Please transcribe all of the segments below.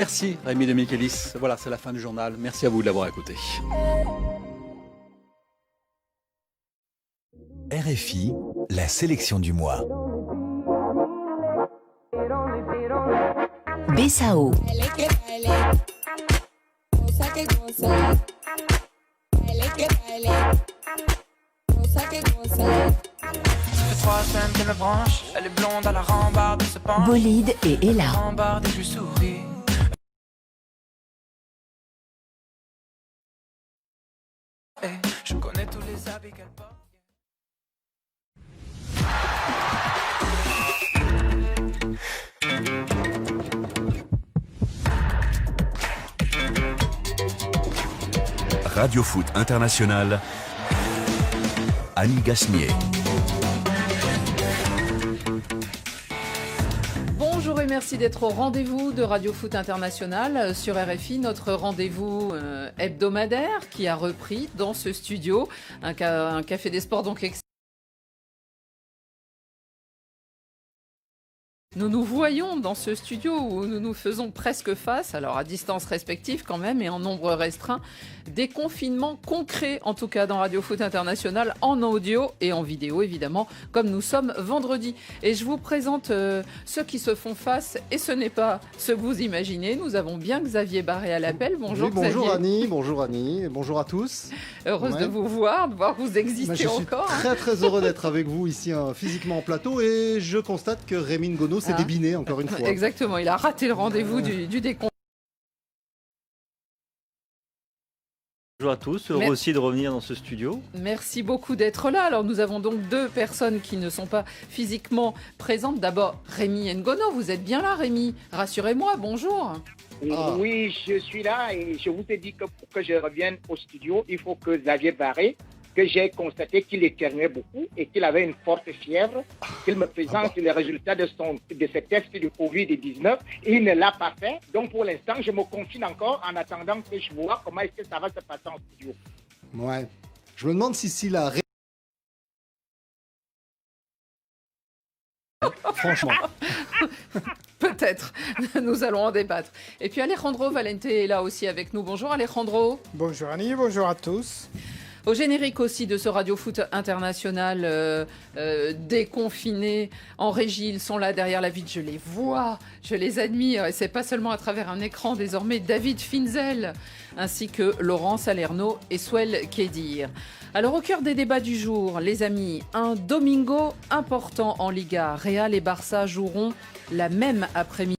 Merci Rémi de Michelis. Voilà, c'est la fin du journal. Merci à vous de l'avoir écouté. RFI, la sélection du mois. Bessao. Bolide et Ella. Je connais tous les habits qu'elle porte. Radio Foot International, Annie Gasnier. Bonjour et merci d'être au rendez-vous de Radio Foot International sur RFI, notre rendez-vous hebdomadaire qui a repris dans ce studio, un café des sports donc Nous nous voyons dans ce studio où nous nous faisons presque face, alors à distance respective quand même et en nombre restreint, des confinements concrets, en tout cas dans Radio Foot International, en audio et en vidéo évidemment, comme nous sommes vendredi. Et je vous présente ceux qui se font face et ce n'est pas ce que vous imaginez. Nous avons bien Xavier Barré à l'appel. Bonjour, oui, bonjour Xavier. bonjour Annie, et bonjour à tous. Heureuse de vous voir, de voir que vous existez encore. Je suis très heureux d'être avec vous ici physiquement en plateau et je constate que Rémi Ngono s'est débiné encore une fois. Exactement, il a raté le rendez-vous du décompte. Bonjour à tous, heureux aussi de revenir dans ce studio. Merci beaucoup d'être là. Alors nous avons donc deux personnes qui ne sont pas physiquement présentes. D'abord Rémi Ngono, vous êtes bien là Rémi? Rassurez-moi, bonjour. Oui, je suis là et je vous ai dit que pour que je revienne au studio, il faut que Xavier Barré, que j'ai constaté qu'il éternuait beaucoup et qu'il avait une forte fièvre, qu'il me présente les résultats de ses tests de Covid-19 et il ne l'a pas fait. Donc pour l'instant, je me confine encore en attendant que je vois comment est-ce que ça va se passer en studio. Ouais. Je me demande si la franchement. Peut-être, nous allons en débattre. Et puis Alejandro Valente est là aussi avec nous. Bonjour Alejandro. Bonjour Annie, bonjour à tous. Au générique aussi de ce Radio Foot International déconfiné en régie, ils sont là derrière la vitre, je les vois, je les admire et c'est pas seulement à travers un écran désormais. David Finzel ainsi que Laurent Salerno et Souel Kedir. Alors au cœur des débats du jour, les amis, un domingo important en Liga. Real et Barça joueront la même après-midi.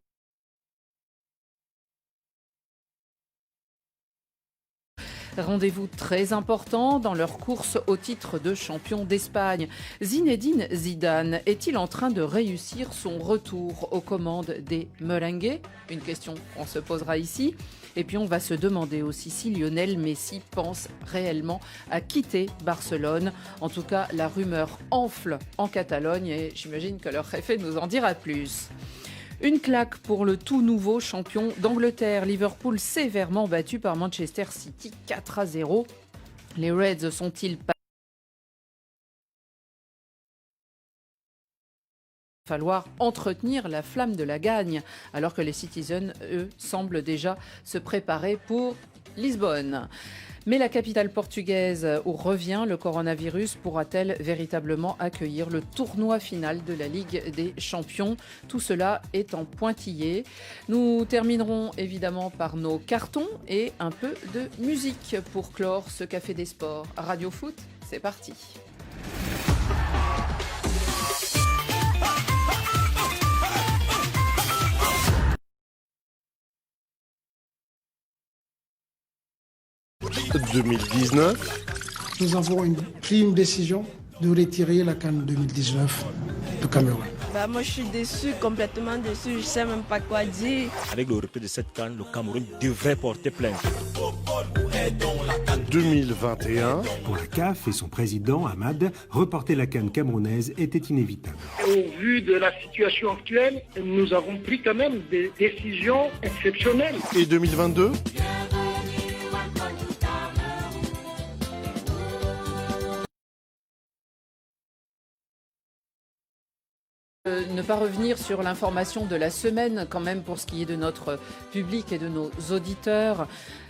Rendez-vous très important dans leur course au titre de champion d'Espagne. Zinedine Zidane est-il en train de réussir son retour aux commandes des Merengues? Une question qu'on se posera ici. Et puis on va se demander aussi si Lionel Messi pense réellement à quitter Barcelone. En tout cas, la rumeur enfle en Catalogne et j'imagine que leur préfet nous en dira plus. Une claque pour le tout nouveau champion d'Angleterre. Liverpool sévèrement battu par Manchester City 4-0. Les Reds sont-ils pas falloir entretenir la flamme de la gagne alors que les Citizens, eux, semblent déjà se préparer pour Lisbonne. Mais la capitale portugaise où revient le coronavirus pourra-t-elle véritablement accueillir le tournoi final de la Ligue des Champions? Tout cela est en pointillé. Nous terminerons évidemment par nos cartons et un peu de musique pour clore ce café des sports. Radio Foot, c'est parti. En 2019, nous avons pris une décision de retirer la CAN 2019 du Cameroun. Moi je suis déçu, complètement déçu, je ne sais même pas quoi dire. Avec le repris de cette CAN, le Cameroun devrait porter plainte. 2021. Pour la CAF et son président Ahmad, reporter la CAN camerounaise était inévitable. Au vu de la situation actuelle, nous avons pris quand même des décisions exceptionnelles. Et 2022 ? ne pas revenir sur l'information de la semaine, quand même, pour ce qui est de notre public et de nos auditeurs,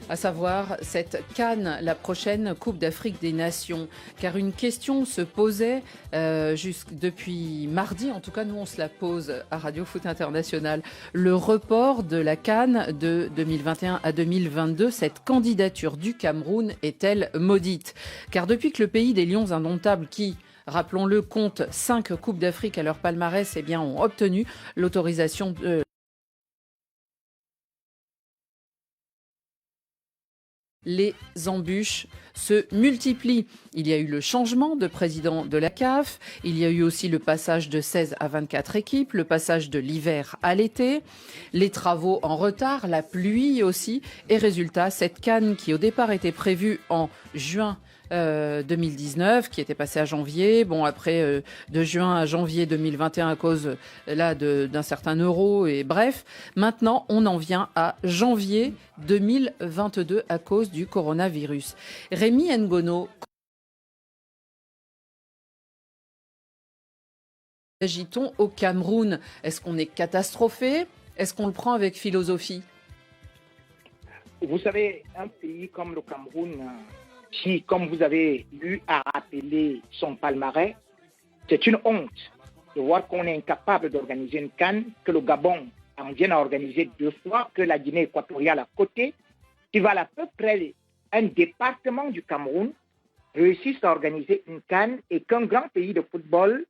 à savoir cette CAN, la prochaine Coupe d'Afrique des Nations. Car une question se posait depuis mardi, en tout cas nous on se la pose à Radio Foot International, le report de la CAN de 2021 à 2022, cette candidature du Cameroun est-elle maudite? Car depuis que le pays des Lions indomptables qui, rappelons-le, compte 5 Coupes d'Afrique à leur palmarès, eh bien, ont obtenu l'autorisation de les embûches se multiplient. Il y a eu le changement de président de la CAF, il y a eu aussi le passage de 16 à 24 équipes, le passage de l'hiver à l'été, les travaux en retard, la pluie aussi, et résultat, cette CAN qui au départ était prévue en juin 2019, qui était passé à janvier. Bon, après, de juin à janvier 2021 à cause là d'un certain euro et bref. Maintenant, on en vient à janvier 2022 à cause du coronavirus. Rémi Ngono, agit-on au Cameroun? Est-ce qu'on est catastrophé? Est-ce qu'on le prend avec philosophie? Vous savez, un pays comme le Cameroun, qui, comme vous avez eu à rappeler son palmarès, c'est une honte de voir qu'on est incapable d'organiser une CAN, que le Gabon en vient à organiser 2 fois, que la Guinée équatoriale à côté, qui valent à peu près un département du Cameroun, réussissent à organiser une CAN et qu'un grand pays de football,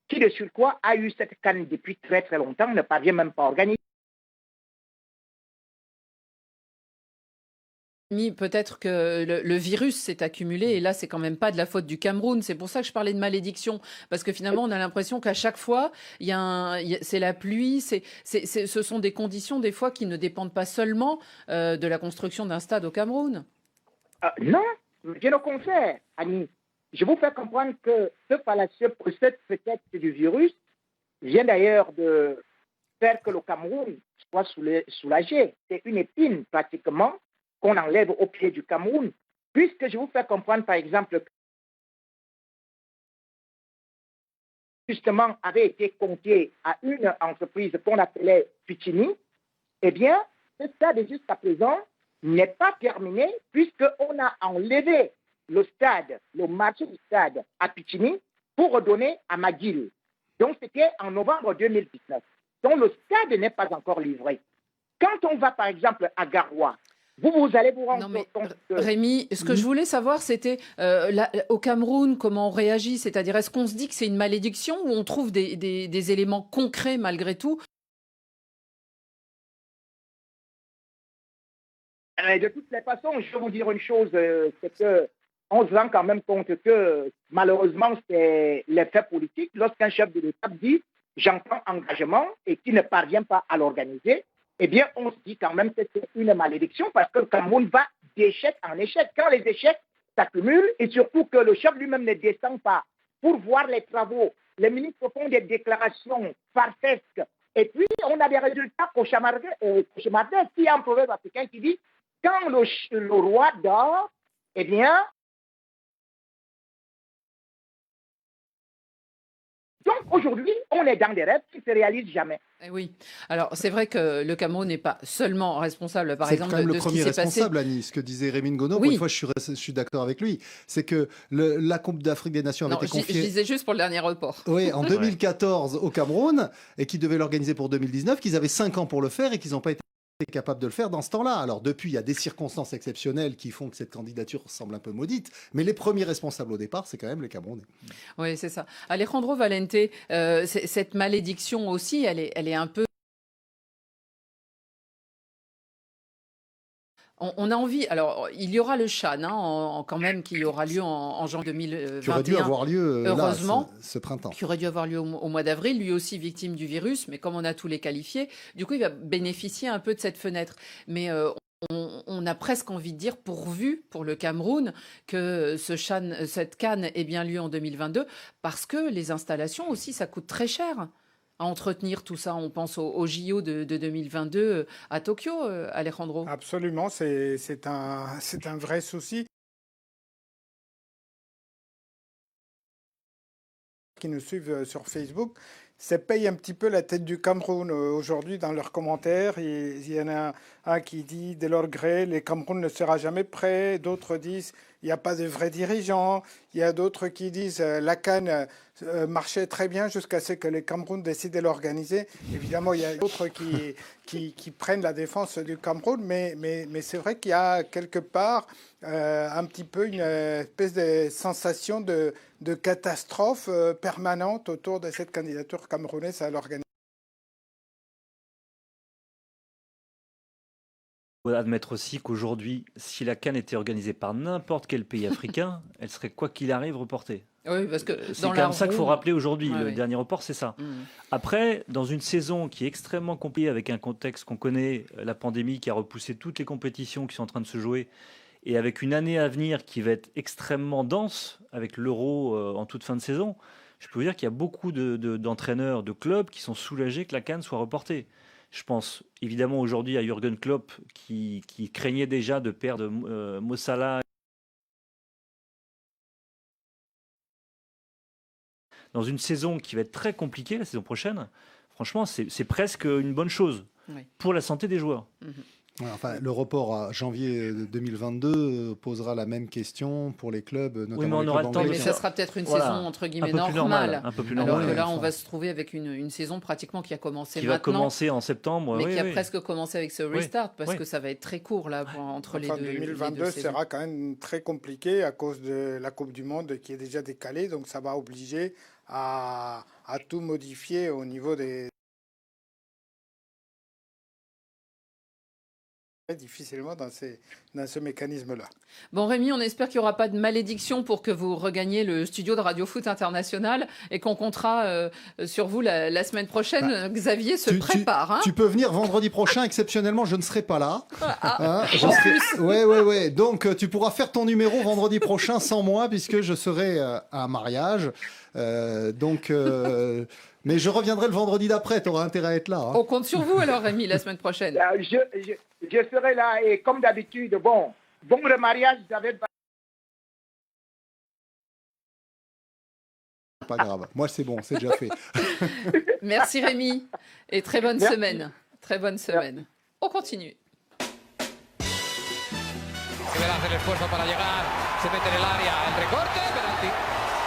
qui de surcroît a eu cette CAN depuis très très longtemps, ne parvient même pas à organiser. Peut-être que le virus s'est accumulé et là, c'est quand même pas de la faute du Cameroun. C'est pour ça que je parlais de malédiction, parce que finalement, on a l'impression qu'à chaque fois, c'est la pluie, ce sont des conditions des fois qui ne dépendent pas seulement de la construction d'un stade au Cameroun. Non, bien au contraire, Annie. Je vous fais comprendre que ce fallacieux procès peut-être du virus vient d'ailleurs de faire que le Cameroun soit soulagé. C'est une épine pratiquement qu'on enlève au pied du Cameroun, puisque je vous fais comprendre, par exemple, justement, avait été confié à une entreprise qu'on appelait Pichini, eh bien, ce stade jusqu'à présent n'est pas terminé, puisqu'on a enlevé le stade, le marché du stade à Pichini pour redonner à McGill. Donc, c'était en novembre 2019. Donc, le stade n'est pas encore livré. Quand on va, par exemple, à Garoua, vous allez vous rendre compte que... Rémi, ce que je voulais savoir, c'était au Cameroun, comment on réagit? C'est-à-dire, est-ce qu'on se dit que c'est une malédiction ou on trouve des éléments concrets malgré tout? De toutes les façons, je vais vous dire une chose, c'est qu'on se rend quand même compte que malheureusement, c'est l'effet politique. Lorsqu'un chef de l'État dit « j'entends engagement » et qui ne parvient pas à l'organiser, eh bien, on se dit quand même que c'est une malédiction parce que le Cameroun va d'échec en échec. Quand les échecs s'accumulent et surtout que le chef lui-même ne descend pas pour voir les travaux, les ministres font des déclarations farcesques et puis on a des résultats cauchemardesques. Il y a un proverbe africain qui dit « quand le roi dort, eh bien, donc aujourd'hui, on est dans des rêves qui ne se réalisent jamais. » Eh oui. Alors, c'est vrai que le Cameroun n'est pas seulement responsable, par exemple, de ce qui s'est passé. C'est quand même le premier responsable, Annie. Ce que disait Rémi Ngono, oui. Pour une fois, je suis d'accord avec lui. C'est que la Coupe d'Afrique des Nations avait été confiée... Je disais juste pour le dernier report. Oui, en 2014 au Cameroun, et qui devait l'organiser pour 2019, qu'ils avaient 5 ans pour le faire et qu'ils n'ont pas été capable de le faire dans ce temps-là. Alors depuis, il y a des circonstances exceptionnelles qui font que cette candidature semble un peu maudite, mais les premiers responsables au départ, c'est quand même les Camerounais. Oui, c'est ça. Alejandro Valente, cette malédiction aussi, elle est un peu... On a envie, alors il y aura le CHAN quand même qui aura lieu en janvier 2021. Qui aurait dû avoir lieu heureusement, là, ce printemps. Qui aurait dû avoir lieu au mois d'avril, lui aussi victime du virus, mais comme on a tous les qualifiés, du coup il va bénéficier un peu de cette fenêtre. Mais on a presque envie de dire pourvu pour le Cameroun que cette CAN ait bien lieu en 2022, parce que les installations aussi, ça coûte très cher. À entretenir tout ça, on pense au JO de 2022 à Tokyo, Alejandro. Absolument, c'est un vrai souci. Qui nous suivent sur Facebook, se payent un petit peu la tête du Cameroun. Aujourd'hui, dans leurs commentaires, il y en a un qui dit, de leur gré, le Cameroun ne sera jamais prêt. D'autres disent, il n'y a pas de vrais dirigeants. Il y a d'autres qui disent, la CAN marchait très bien jusqu'à ce que le Cameroun décide de l'organiser. Évidemment, il y a d'autres qui prennent la défense du Cameroun, mais c'est vrai qu'il y a quelque part un petit peu une espèce de sensation de catastrophe permanente autour de cette candidature camerounaise à l'organisation. Il faut admettre aussi qu'aujourd'hui, si la CAN était organisée par n'importe quel pays africain, elle serait quoi qu'il arrive reportée. Oui, parce que c'est quand même ça qu'il faut rappeler aujourd'hui. Le dernier report, c'est ça. Mmh. Après, dans une saison qui est extrêmement compliquée, avec un contexte qu'on connaît, la pandémie qui a repoussé toutes les compétitions qui sont en train de se jouer, et avec une année à venir qui va être extrêmement dense, avec l'Euro en toute fin de saison, je peux vous dire qu'il y a beaucoup d'entraîneurs, de clubs qui sont soulagés que la CAN soit reportée. Je pense évidemment aujourd'hui à Jürgen Klopp qui craignait déjà de perdre Mo Salah. Dans une saison qui va être très compliquée la saison prochaine, franchement, c'est presque une bonne chose pour la santé des joueurs. Ouais, enfin, le report à janvier 2022 posera la même question pour les clubs, notamment oui, mais on aura le temps. Mais ça sera peut-être une saison entre guillemets normale. Un peu plus alors normal. que là, on va se trouver avec une saison pratiquement qui a commencé qui maintenant. va commencer en septembre. Mais qui a presque commencé avec ce restart, parce que ça va être très court là, entre les deux. 2022 sera quand même très compliqué à cause de la Coupe du Monde qui est déjà décalée. Donc ça va obliger à tout modifier au niveau des... difficilement dans ce mécanisme-là. Bon Rémi, on espère qu'il n'y aura pas de malédiction pour que vous regagniez le studio de Radio Foot International et qu'on comptera sur vous la semaine prochaine. Xavier se prépare. Tu peux venir vendredi prochain, exceptionnellement, je ne serai pas là. Plus. Ouais. Donc tu pourras faire ton numéro vendredi prochain sans moi, puisque je serai à un mariage. Mais je reviendrai le vendredi d'après, tu auras intérêt à être là. On compte sur vous alors Rémi, la semaine prochaine. Je serai là et comme d'habitude, bon remariage, vous avez... Pas grave, moi c'est bon, c'est déjà fait. Merci Rémi et très bonne semaine. Très bonne semaine. On continue. Se verá hacer el esfuerzo para llegar, se mete en el área, el recorte, penalti.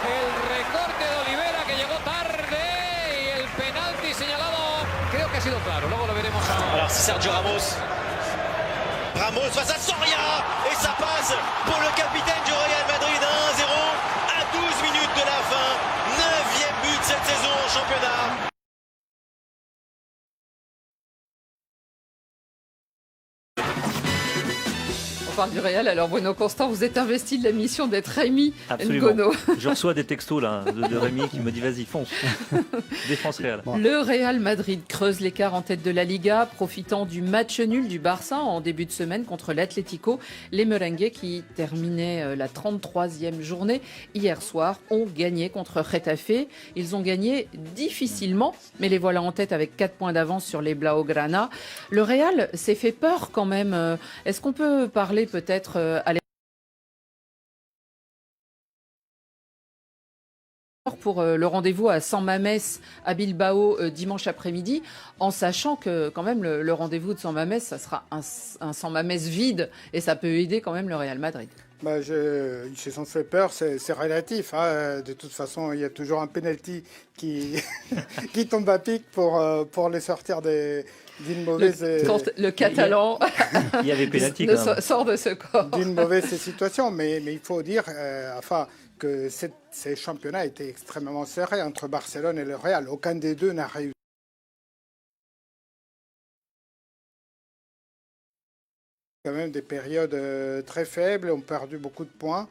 El recorte de Olivera que llegó tarde y el penalti señalado, creo que ha sido claro, luego lo veremos ahora. Alors c'est Sergio Ramos face à Soria et ça passe pour le capitaine du Real Madrid 1-0 à 12 minutes de la fin, 9e but cette saison en championnat. On parle du Real, alors Bruno Constant, vous êtes investi de la mission d'être Rémi Absolument. Ngono. Je reçois des textos là, de Rémi qui me dit vas-y fonce, défense Real. Le Real Madrid creuse l'écart en tête de la Liga, profitant du match nul du Barça en début de semaine contre l'Atlético. Les Merengues qui terminaient la 33e journée hier soir ont gagné contre Getafe. Ils ont gagné difficilement, mais les voilà en tête avec 4 points d'avance sur les Blaugrana. Le Real s'est fait peur quand même. Est-ce qu'on peut parler peut-être pour le rendez-vous à San Mamés à Bilbao dimanche après-midi, en sachant que quand même le rendez-vous de San Mamés, ça sera un San Mamés vide et ça peut aider quand même le Real Madrid. Ils se sont fait peur, c'est relatif. De toute façon, il y a toujours un penalty qui tombe à pic pour les sortir d'une mauvaise... Le Catalan il y avait penalty, sort de ce corps. D'une mauvaise situation, mais il faut dire que ces championnats étaient extrêmement serrés entre Barcelone et le Real. Aucun des deux n'a réussi. Quand même des périodes très faibles, ont perdu beaucoup de points.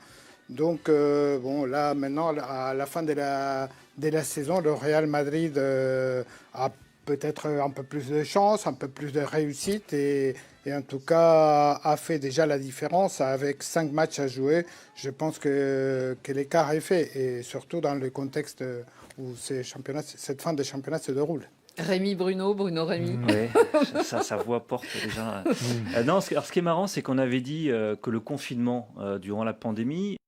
Donc là maintenant, à la fin de la saison, le Real Madrid a peut-être un peu plus de chance, un peu plus de réussite et en tout cas a fait déjà la différence avec 5 matchs à jouer. Je pense que l'écart est fait et surtout dans le contexte où cette fin de championnat se déroule. Rémi Bruno Rémi. Oui, sa voix porte déjà. Non, ce qui est marrant, c'est qu'on avait dit que le confinement durant la pandémie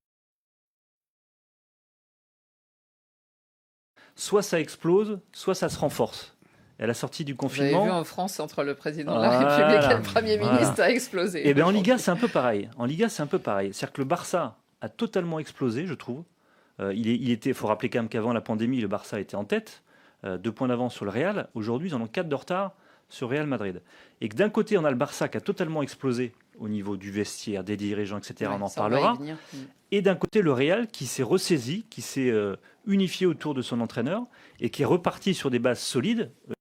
soit ça explose, soit ça se renforce. Et à la sortie du Vous avez confinement... vu en France, entre le président de la République et le Premier ministre, ça a explosé. Et bien en Liga, c'est un peu pareil. C'est-à-dire que le Barça a totalement explosé, je trouve. Il faut rappeler quand même qu'avant la pandémie, le Barça était en tête, 2 points d'avance sur le Real. Aujourd'hui, ils en ont 4 de retard sur Real Madrid. Et que d'un côté, on a le Barça qui a totalement explosé au niveau du vestiaire, des dirigeants, etc. Ouais, on en ça parlera. va y venir. Et d'un côté, le Real qui s'est ressaisi, qui s'est unifié autour de son entraîneur et qui est reparti sur des bases solides. La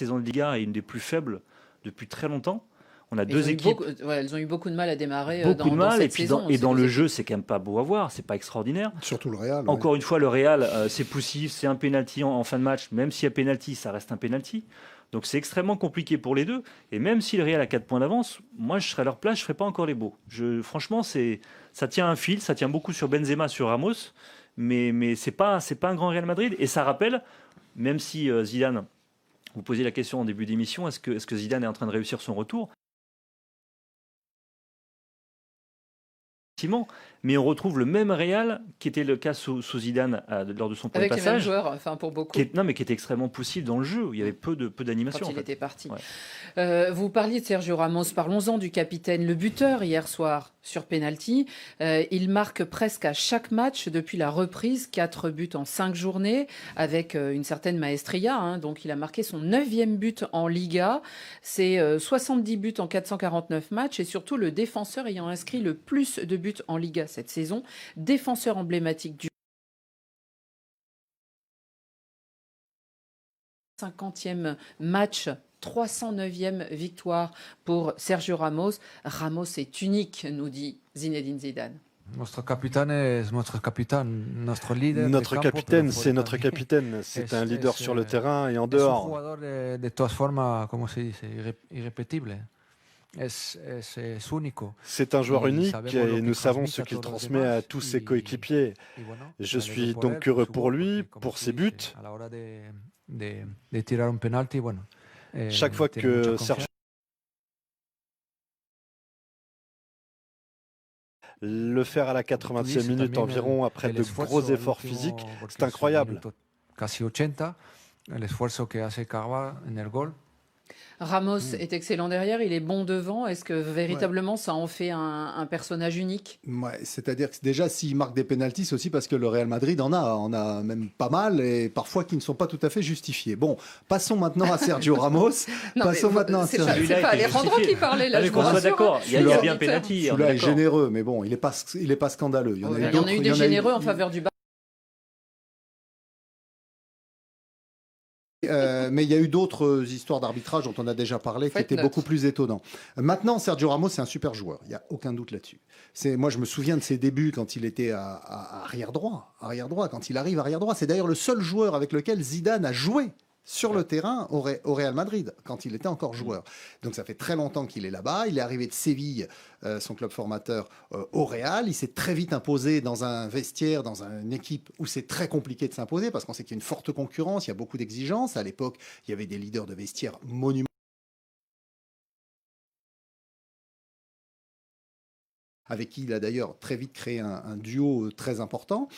saison de Liga est une des plus faibles depuis très longtemps. On a deux équipes. Elles ont eu beaucoup de mal à démarrer dans cette saison. Et dans le jeu, c'est quand même pas beau à voir, c'est pas extraordinaire. Surtout le Real. Encore une fois, le Real, c'est poussif, c'est un penalty en fin de match. Même s'il y a penalty, ça reste un penalty. Donc c'est extrêmement compliqué pour les deux. Et même si le Real a 4 points d'avance, moi je serais à leur place, je ferais pas encore les beaux. Franchement, ça tient un fil, ça tient beaucoup sur Benzema, sur Ramos, mais c'est pas un grand Real Madrid. Et ça rappelle, même si Zidane, vous posiez la question en début d'émission, est-ce que Zidane est en train de réussir son retour ? Mais on retrouve le même Real qui était le cas sous Zidane lors de son premier passage. Avec les mêmes joueurs, pour beaucoup. Qui était extrêmement poussif dans le jeu, où il y avait peu d'animation. Quand il était parti. Ouais. Vous parliez de Sergio Ramos, parlons-en du capitaine. Le buteur hier soir sur penalty, il marque presque à chaque match depuis la reprise, 4 buts en 5 journées, avec une certaine maestria. Donc il a marqué son 9e but en Liga. C'est 70 buts en 449 matchs et surtout le défenseur ayant inscrit le plus de buts en Liga cette saison, défenseur emblématique du 50e match, 309e victoire pour Sergio Ramos. Ramos est unique, nous dit Zinedine Zidane. Notre capitaine, c'est notre leader. Notre capitaine, c'est notre capitaine. C'est un leader sur le terrain et en dehors. C'est un joueur de todas formas, comment se dit, irrépétible. C'est un joueur unique et nous savons ce qu'il transmet à tous ses coéquipiers. Je suis donc heureux pour lui, pour ses buts. Chaque fois que Sergio le faire à la 80e minute environ après de gros efforts physiques, c'est incroyable. Ramos est excellent derrière, il est bon devant. Est-ce que véritablement ça en fait un personnage unique ? C'est-à-dire que déjà s'il marque des pénaltys, c'est aussi parce que le Real Madrid en a même pas mal et parfois qui ne sont pas tout à fait justifiés. Bon, passons maintenant à Sergio Ramos. C'est pas Alejandro qui parlait là. Je qu'on soit d'accord, il y a bien pénalty. Celui-là est généreux, mais bon, il est pas scandaleux. Il y en a eu des généreux en faveur du Barça. Mais il y a eu d'autres histoires d'arbitrage dont on a déjà parlé qui étaient beaucoup plus étonnants. Maintenant, Sergio Ramos, c'est un super joueur. Il n'y a aucun doute là-dessus. Moi, je me souviens de ses débuts quand il était à arrière droit. Quand il arrive arrière droit, c'est d'ailleurs le seul joueur avec lequel Zidane a joué sur le terrain au Real Madrid, quand il était encore joueur. Donc ça fait très longtemps qu'il est là-bas. Il est arrivé de Séville, son club formateur, au Real. Il s'est très vite imposé dans un vestiaire, dans une équipe où c'est très compliqué de s'imposer, parce qu'on sait qu'il y a une forte concurrence, il y a beaucoup d'exigences. À l'époque, il y avait des leaders de vestiaire monumentaux. Avec qui il a d'ailleurs très vite créé un duo très important.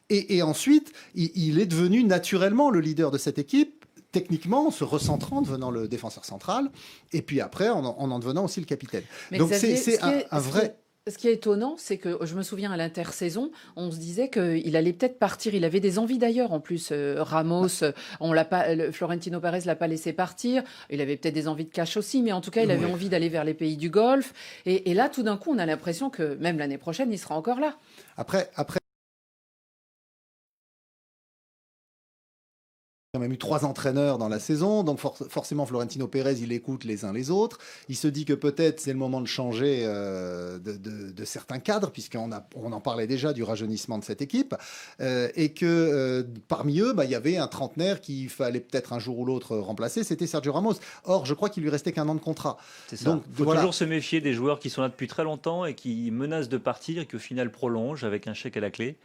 Et ensuite, il est devenu naturellement le leader de cette équipe, techniquement, en se recentrant, devenant le défenseur central, et puis après, en devenant aussi le capitaine. Mais donc Xavier, c'est un vrai... Ce qui est étonnant, c'est que je me souviens à l'intersaison, on se disait qu'il allait peut-être partir. Il avait des envies d'ailleurs. En plus, Ramos, Florentino Pérez l'a pas laissé partir. Il avait peut-être des envies de cash aussi, mais en tout cas, il avait envie d'aller vers les pays du Golfe. Et là, tout d'un coup, on a l'impression que même l'année prochaine, il sera encore là. Après. Il y a même eu 3 entraîneurs dans la saison, donc forcément Florentino Pérez, il écoute les uns les autres. Il se dit que peut-être c'est le moment de changer de certains cadres, puisqu'on en parlait déjà du rajeunissement de cette équipe, et que parmi eux, il y avait un trentenaire qu'il fallait peut-être un jour ou l'autre remplacer, c'était Sergio Ramos. Or, je crois qu'il lui restait qu'un an de contrat. C'est ça. Donc, il faut toujours se méfier des joueurs qui sont là depuis très longtemps et qui menacent de partir et qui au final prolongent avec un chèque à la clé.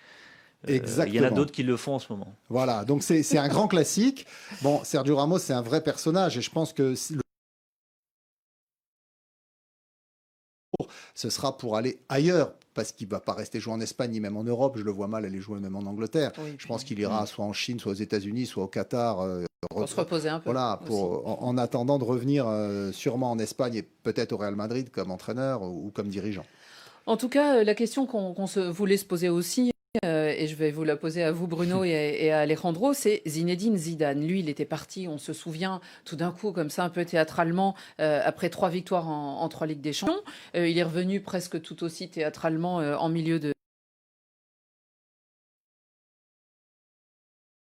Exactement. Il y en a d'autres qui le font en ce moment. Voilà, donc c'est un grand classique. Bon, Sergio Ramos, c'est un vrai personnage et je pense que ce sera pour aller ailleurs, parce qu'il ne va pas rester jouer en Espagne ni même en Europe. Je le vois mal aller jouer même en Angleterre. Oui, je pense qu'il ira soit en Chine, soit aux États-Unis, soit au Qatar. Pour se reposer un peu. Voilà, en attendant de revenir sûrement en Espagne et peut-être au Real Madrid comme entraîneur ou comme dirigeant. En tout cas, la question qu'on voulait se poser aussi, et je vais vous la poser à vous, Bruno, et à Alejandro, c'est Zinedine Zidane. Lui, il était parti, on se souvient, tout d'un coup, comme ça, un peu théâtralement, après 3 victoires en 3 Ligues des Champions. Il est revenu presque tout aussi théâtralement en milieu de...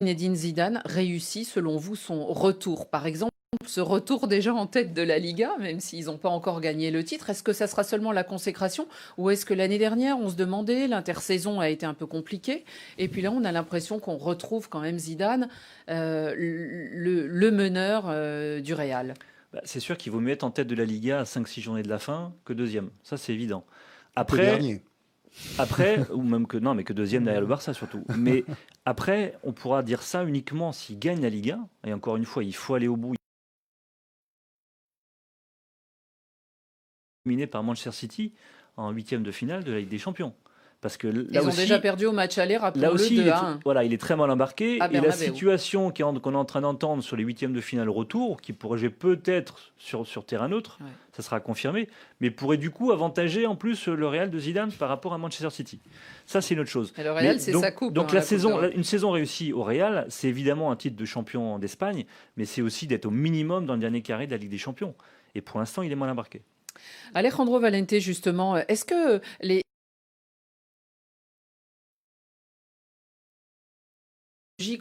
Zinedine Zidane réussit, selon vous, son retour, par exemple, ce retour déjà en tête de la Liga, même s'ils n'ont pas encore gagné le titre. Est-ce que ça sera seulement la consécration ou est-ce que l'année dernière, on se demandait, l'intersaison a été un peu compliquée et puis là, on a l'impression qu'on retrouve quand même Zidane, le meneur du Real. C'est sûr qu'il vaut mieux être en tête de la Liga à 5-6 journées de la fin que deuxième. Ça, c'est évident. Après, ou même que non, mais que deuxième derrière le Barça surtout. Mais après, on pourra dire ça uniquement s'il gagne la Liga. Et encore une fois, il faut aller au bout. Éliminé par Manchester City en 8e de finale de la Ligue des Champions. Parce que là ils ont déjà perdu au match aller, rappelons-le, 2-1. Il est très mal embarqué. Et la situation qu'on est en train d'entendre sur les 8e de finale retour, qui pourrait jouer peut-être sur terrain neutre, ça sera confirmé, mais pourrait du coup avantager en plus le Real de Zidane par rapport à Manchester City. Ça, c'est une autre chose. Et le Real, c'est sa coupe. Donc une saison réussie au Real, c'est évidemment un titre de champion d'Espagne, mais c'est aussi d'être au minimum dans le dernier carré de la Ligue des Champions. Et pour l'instant, il est mal embarqué. Alejandro Valente, justement, est-ce que les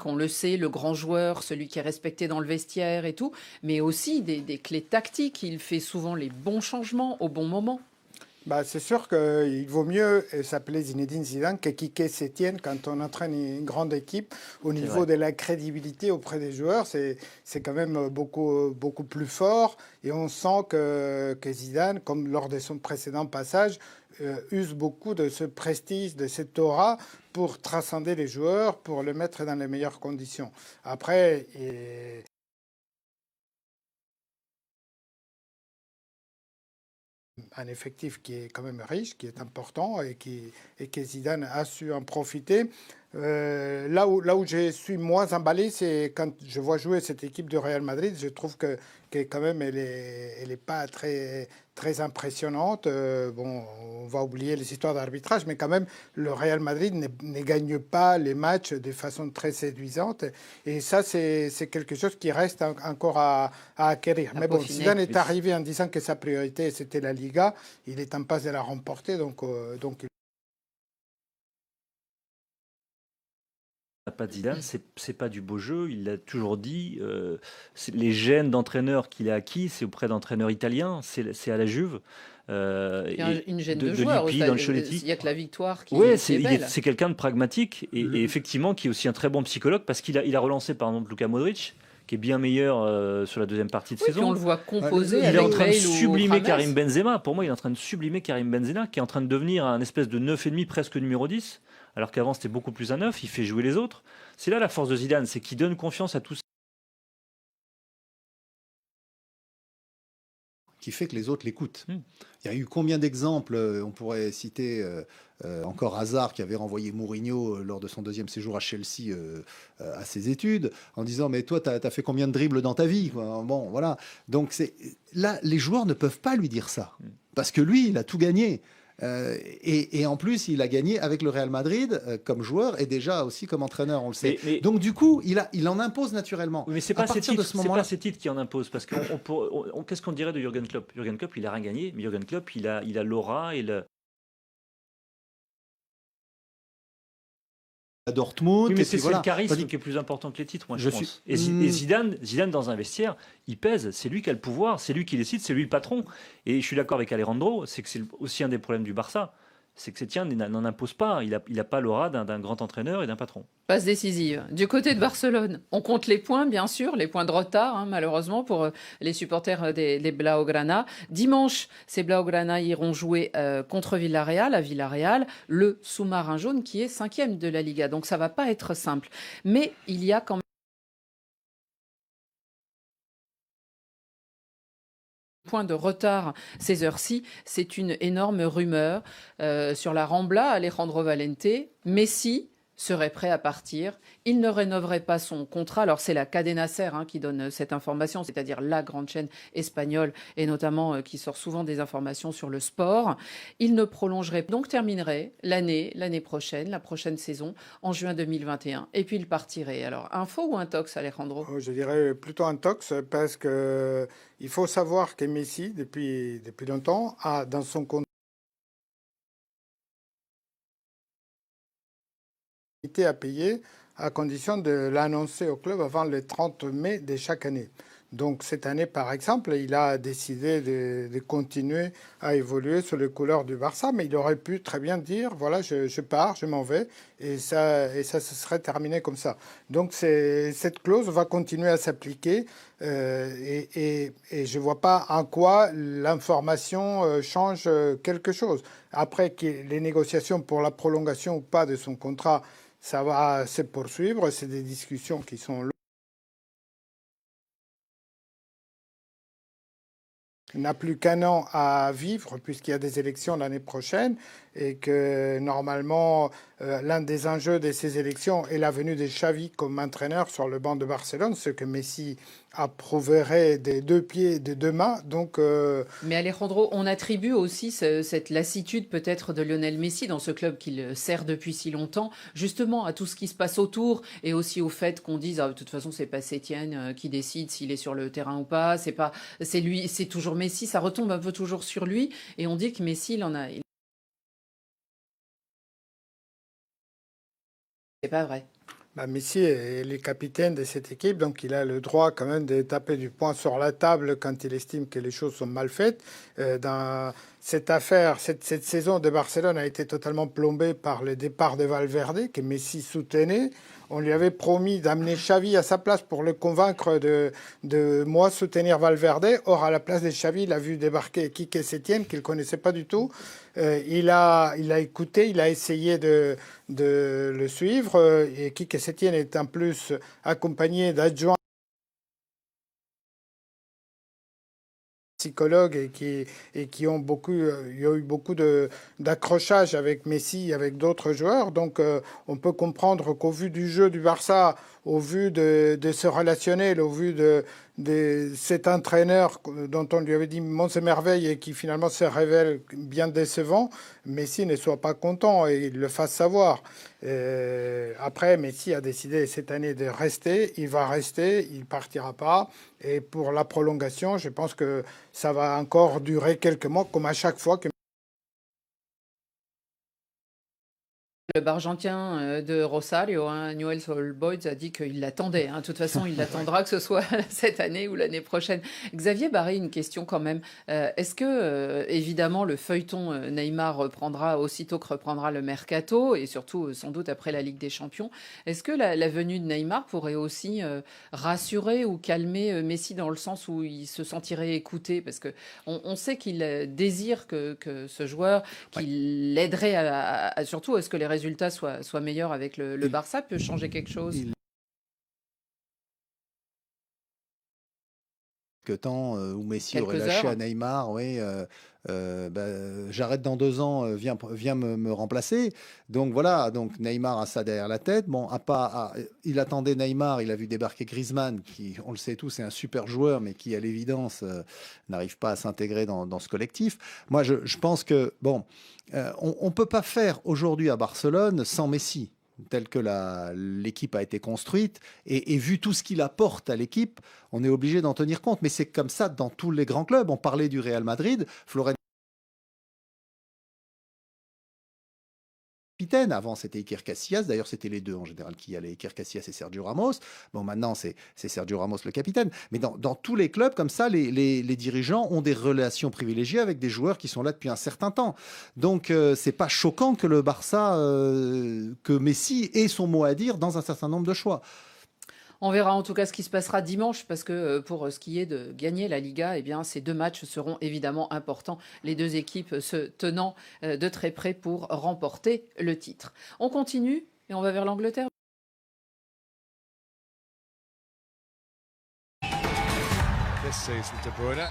on le sait, le grand joueur, celui qui est respecté dans le vestiaire et tout, mais aussi des clés tactiques. Il fait souvent les bons changements au bon moment. C'est sûr qu'il vaut mieux s'appeler Zinedine Zidane que Quique Sétienne quand on entraîne une grande équipe. Au niveau de la crédibilité auprès des joueurs, c'est quand même beaucoup plus fort. Et on sent que Zidane, comme lors de son précédent passage, use beaucoup de ce prestige, de cette aura pour transcender les joueurs, pour le mettre dans les meilleures conditions. Après, un effectif qui est quand même riche, qui est important et que Zidane a su en profiter. Là où je suis moins emballé, c'est quand je vois jouer cette équipe de Real Madrid. Je trouve que quand même, elle est pas très impressionnante. On va oublier les histoires d'arbitrage, mais quand même, le Real Madrid ne gagne pas les matchs de façon très séduisante. Et ça, c'est quelque chose qui reste encore à acquérir. Mais bon, Zidane est arrivé en disant que sa priorité, c'était la Liga. Il est en passe de la remporter, donc pas de Zidane, c'est pas du beau jeu. Il l'a toujours dit. Les gènes d'entraîneur qu'il a acquis, c'est auprès d'entraîneurs italiens. C'est à la Juve. Une gêne de joueur. Il n'y a que la victoire qui est belle. C'est quelqu'un de pragmatique et effectivement qui est aussi un très bon psychologue parce qu'il a relancé par exemple Luka Modric, qui est bien meilleur sur la deuxième partie de saison. On le voit composer. Il est en train de sublimer Karim Benzema. Pour moi, il est en train de sublimer Karim Benzema, qui est en train de devenir un espèce de 9,5 presque numéro 10. Alors qu'avant, c'était beaucoup plus un 9. Il fait jouer les autres. C'est là la force de Zidane, c'est qu'il donne confiance à tous. Qui fait que les autres l'écoutent. Il y a eu combien d'exemples? On pourrait citer encore Hazard qui avait renvoyé Mourinho lors de son 2e séjour à Chelsea à ses études en disant mais toi t'as fait combien de dribbles dans ta vie, quoi. Bon voilà, donc là les joueurs ne peuvent pas lui dire ça parce que lui il a tout gagné. Et en plus, il a gagné avec le Real Madrid comme joueur et déjà aussi comme entraîneur, on le sait. Donc du coup, il en impose naturellement. Oui, mais c'est pas ces titres qui en imposent. Parce que qu'est-ce qu'on dirait de Jürgen Klopp? Jürgen Klopp, il a rien gagné, mais Jürgen Klopp, il a l'aura et le... à Dortmund. Oui, mais c'est le charisme qui est plus important que les titres, moi, je pense. Et Zidane, dans un vestiaire, il pèse. C'est lui qui a le pouvoir, c'est lui qui décide, c'est lui le patron. Et je suis d'accord avec Alejandro, c'est que c'est aussi un des problèmes du Barça. C'est que Sétienne n'en impose pas. Il a pas l'aura d'un grand entraîneur et d'un patron. Passe décisive. Du côté de Barcelone, on compte les points, bien sûr, les points de retard, malheureusement, pour les supporters des Blaugrana. Dimanche, ces Blaugrana iront jouer contre Villarreal, à Villarreal, le sous-marin jaune qui est 5e de la Liga. Donc ça ne va pas être simple. Mais il y a quand même point de retard ces heures-ci, c'est une énorme rumeur. Sur la Rambla, Alejandro Valente, Messi serait prêt à partir. Il ne rénoverait pas son contrat. Alors c'est la Cadena Ser qui donne cette information, c'est-à-dire la grande chaîne espagnole et notamment qui sort souvent des informations sur le sport. Il ne prolongerait donc terminerait l'année prochaine, la prochaine saison, en juin 2021. Et puis il partirait. Alors info ou intox, Alejandro? Je dirais plutôt intox parce que il faut savoir que Messi, depuis longtemps, a dans son contrat à payer à condition de l'annoncer au club avant le 30 mai de chaque année. Donc cette année, par exemple, il a décidé de continuer à évoluer sous les couleurs du Barça, mais il aurait pu très bien dire, voilà, je pars, je m'en vais, et ça se serait terminé comme ça. Donc cette clause va continuer à s'appliquer, et je ne vois pas en quoi l'information change quelque chose. Après que les négociations pour la prolongation ou pas de son contrat, ça va se poursuivre, c'est des discussions qui sont longues. Il n'a plus qu'un an à vivre puisqu'il y a des élections l'année prochaine et que normalement l'un des enjeux de ces élections est la venue de Xavi comme entraîneur sur le banc de Barcelone, ce que Messi approuverait des 2 pieds et des 2 mains. Donc, Mais Alejandro, on attribue aussi cette lassitude peut-être de Lionel Messi dans ce club qu'il sert depuis si longtemps, justement à tout ce qui se passe autour et aussi au fait qu'on dise de toute façon c'est pas Sétienne qui décide s'il est sur le terrain ou pas, c'est lui, c'est toujours Messi, ça retombe un peu toujours sur lui et on dit que Messi c'est pas vrai. Messi est le capitaine de cette équipe, donc il a le droit quand même de taper du poing sur la table quand il estime que les choses sont mal faites. Dans cette affaire, cette saison de Barcelone a été totalement plombée par le départ de Valverde, que Messi soutenait. On lui avait promis d'amener Xavi à sa place pour le convaincre de moi soutenir Valverde. Or, à la place de Xavi, il a vu débarquer Quique Sétienne, qu'il ne connaissait pas du tout. Il a écouté, il a essayé de le suivre. Et Quique Sétienne est en plus accompagné d'adjoints psychologues et qui ont il y a eu beaucoup d'accrochages avec Messi, avec d'autres joueurs. Donc on peut comprendre qu'au vu du jeu du Barça, au vu de ce relationnel, au vu de cet entraîneur dont on lui avait dit monts et merveilles et qui finalement se révèle bien décevant, Messi ne soit pas content et il le fasse savoir. Après, Messi a décidé cette année de rester, il va rester, il partira pas. Et pour la prolongation, je pense que ça va encore durer quelques mois, comme à chaque fois que Le Argentin de Rosario, Newell's Old Boys, a dit qu'il l'attendait. De toute façon, il l'attendra, que ce soit cette année ou l'année prochaine. Xavier Barry, une question quand même. Est-ce que, évidemment, le feuilleton Neymar reprendra aussitôt que reprendra le mercato, et surtout, sans doute, après la Ligue des Champions, est-ce que la venue de Neymar pourrait aussi rassurer ou calmer Messi dans le sens où il se sentirait écouté? Parce qu'on sait qu'il désire que ce joueur, qu'il l'aiderait surtout à ce que les résultats soient meilleurs avec le Barça, peut changer quelque chose? Temps où Messi aurait lâché à Neymar, j'arrête dans 2 ans, viens me remplacer. Donc voilà, donc Neymar a ça derrière la tête. Bon, il attendait Neymar, il a vu débarquer Griezmann, qui, on le sait tous, est un super joueur, mais qui, à l'évidence, n'arrive pas à s'intégrer dans ce collectif. Moi, je pense que, on ne peut pas faire aujourd'hui à Barcelone sans Messi, telle que l'équipe a été construite, et vu tout ce qu'il apporte à l'équipe, on est obligé d'en tenir compte. Mais c'est comme ça dans tous les grands clubs. On parlait du Real Madrid, Florentino capitaine. Avant, c'était Iker Casillas. D'ailleurs, c'était les deux en général qui allaient, Iker Casillas et Sergio Ramos. Bon, maintenant, c'est Sergio Ramos le capitaine. Mais dans tous les clubs, comme ça, les dirigeants ont des relations privilégiées avec des joueurs qui sont là depuis un certain temps. Donc, c'est pas choquant que le Barça, que Messi ait son mot à dire dans un certain nombre de choix. On verra en tout cas ce qui se passera dimanche, parce que pour ce qui est de gagner la Liga, ces 2 matchs seront évidemment importants. Les 2 équipes se tenant de très près pour remporter le titre. On continue et on va vers l'Angleterre. This season, De Bruyne.